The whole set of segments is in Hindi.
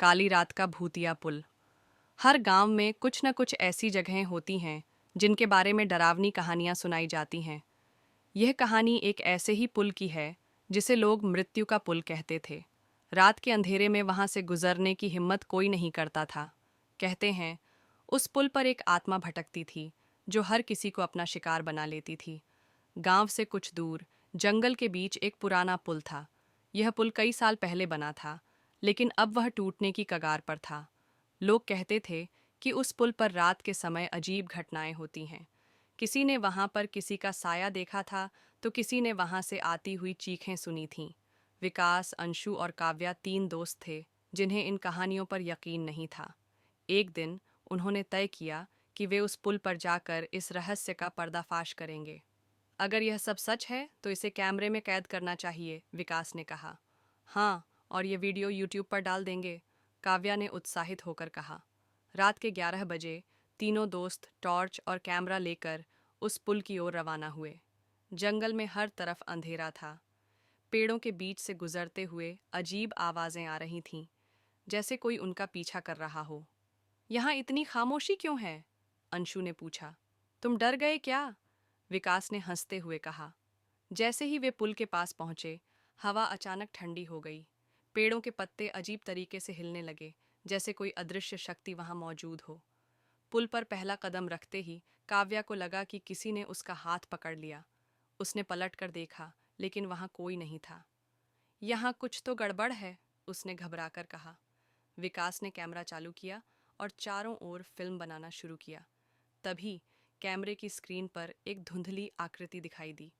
काली रात का भूतिया पुल। हर गांव में कुछ न कुछ ऐसी जगहें होती हैं जिनके बारे में डरावनी कहानियां सुनाई जाती हैं। यह कहानी एक ऐसे ही पुल की है जिसे लोग मृत्यु का पुल कहते थे। रात के अंधेरे में वहां से गुजरने की हिम्मत कोई नहीं करता था। कहते हैं उस पुल पर एक आत्मा भटकती थी जो हर किसी को अपना शिकार बना लेती थी। गांव से कुछ दूर जंगल के बीच एक पुराना पुल था। यह पुल कई साल पहले बना था, लेकिन अब वह टूटने की कगार पर था। लोग कहते थे कि उस पुल पर रात के समय अजीब घटनाएं होती हैं। किसी ने वहां पर किसी का साया देखा था, तो किसी ने वहां से आती हुई चीखें सुनी थीं। विकास, अंशु और काव्या तीन दोस्त थे जिन्हें इन कहानियों पर यकीन नहीं था। एक दिन उन्होंने तय किया कि वे उस पुल पर जाकर इस रहस्य का पर्दाफाश करेंगे। अगर यह सब सच है तो इसे कैमरे में कैद करना चाहिए, विकास ने कहा। हाँ, और ये वीडियो यूट्यूब पर डाल देंगे, काव्या ने उत्साहित होकर कहा। रात के 11 बजे तीनों दोस्त टॉर्च और कैमरा लेकर उस पुल की ओर रवाना हुए। जंगल में हर तरफ अंधेरा था। पेड़ों के बीच से गुजरते हुए अजीब आवाजें आ रही थीं, जैसे कोई उनका पीछा कर रहा हो। यहाँ इतनी खामोशी क्यों है? अंशु ने पूछा। तुम डर गए क्या? विकास ने हंसते हुए कहा। जैसे ही वे पुल के पास पहुंचे, हवा अचानक ठंडी हो गई। पेड़ों के पत्ते अजीब तरीके से हिलने लगे, जैसे कोई अदृश्य शक्ति वहां मौजूद हो। पुल पर पहला कदम रखते ही काव्या को लगा कि किसी ने उसका हाथ पकड़ लिया। उसने पलट कर देखा, लेकिन वहां कोई नहीं था। यहाँ कुछ तो गड़बड़ है, उसने घबराकर कहा। विकास ने कैमरा चालू किया और चारों ओर फिल्म बनाना शुरू किया। तभी कैमरे की स्क्रीन पर एक धुंधली आकृति दिखाई दी।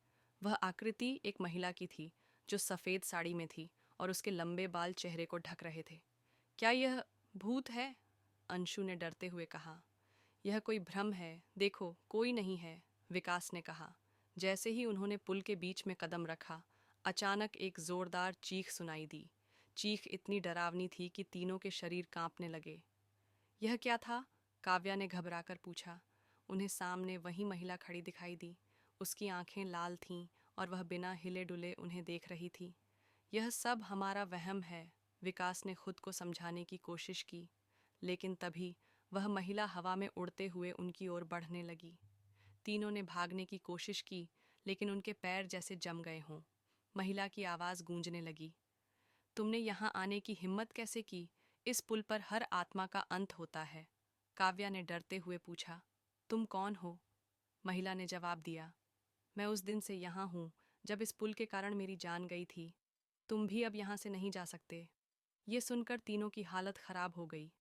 वह आकृति एक महिला की थी जो सफ़ेद साड़ी में थी और उसके लंबे बाल चेहरे को ढक रहे थे। क्या यह भूत है? अंशु ने डरते हुए कहा। यह कोई भ्रम है, देखो कोई नहीं है, विकास ने कहा। जैसे ही उन्होंने पुल के बीच में कदम रखा, अचानक एक जोरदार चीख सुनाई दी। चीख इतनी डरावनी थी कि तीनों के शरीर कांपने लगे। यह क्या था? काव्या ने घबराकर पूछा। उन्हें सामने वही महिला खड़ी दिखाई दी। उसकी आंखें लाल थीं और वह बिना हिले डुले उन्हें देख रही थी। यह सब हमारा वहम है, विकास ने खुद को समझाने की कोशिश की। लेकिन तभी वह महिला हवा में उड़ते हुए उनकी ओर बढ़ने लगी। तीनों ने भागने की कोशिश की, लेकिन उनके पैर जैसे जम गए हों। महिला की आवाज़ गूंजने लगी। तुमने यहाँ आने की हिम्मत कैसे की? इस पुल पर हर आत्मा का अंत होता है। काव्या ने डरते हुए पूछा। तुम कौन हो? महिला ने जवाब दिया। मैं उस दिन से यहाँ हूँ जब इस पुल के कारण मेरी जान गई थी। तुम भी अब यहाँ से नहीं जा सकते। ये सुनकर तीनों की हालत खराब हो गई।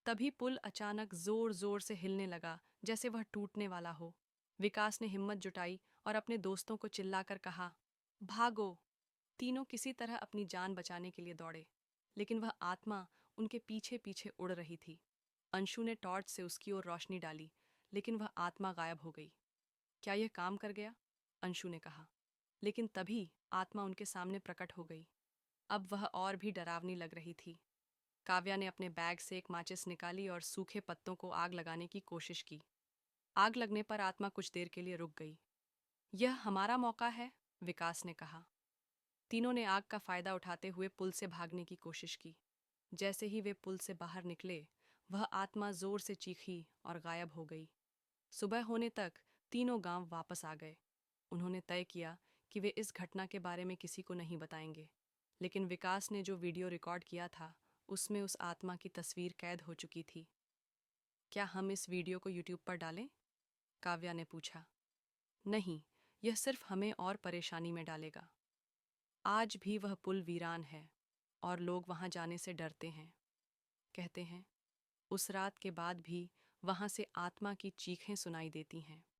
तभी पुल अचानक जोर जोर से हिलने लगा, जैसे वह टूटने वाला हो। विकास ने हिम्मत जुटाई और अपने दोस्तों को चिल्लाकर कहा, भागो। तीनों किसी तरह अपनी जान बचाने के लिए दौड़े, लेकिन वह आत्मा उनके पीछे पीछे उड़ रही थी। अंशु ने टॉर्च से उसकी ओर रोशनी डाली, लेकिन वह आत्मा गायब हो गई। क्या यह काम कर गया? अंशु ने कहा। लेकिन तभी आत्मा उनके सामने प्रकट हो गई। अब वह और भी डरावनी लग रही थी। काव्या ने अपने बैग से एक माचिस निकाली और सूखे पत्तों को आग लगाने की कोशिश की। आग लगने पर आत्मा कुछ देर के लिए रुक गई। यह हमारा मौका है, विकास ने कहा। तीनों ने आग का फायदा उठाते हुए पुल से भागने की कोशिश की। जैसे ही वे पुल से बाहर निकले, वह आत्मा जोर से चीखी और गायब हो गई। सुबह होने तक तीनों गांव वापस आ गए। उन्होंने तय किया कि वे इस घटना के बारे में किसी को नहीं बताएंगे। लेकिन विकास ने जो वीडियो रिकॉर्ड किया था, उसमें उस आत्मा की तस्वीर कैद हो चुकी थी। क्या हम इस वीडियो को यूट्यूब पर डालें? काव्या ने पूछा। नहीं, यह सिर्फ हमें और परेशानी में डालेगा। आज भी वह पुल वीरान है और लोग वहां जाने से डरते हैं। कहते हैं उस रात के बाद भी वहां से आत्मा की चीखें सुनाई देती हैं।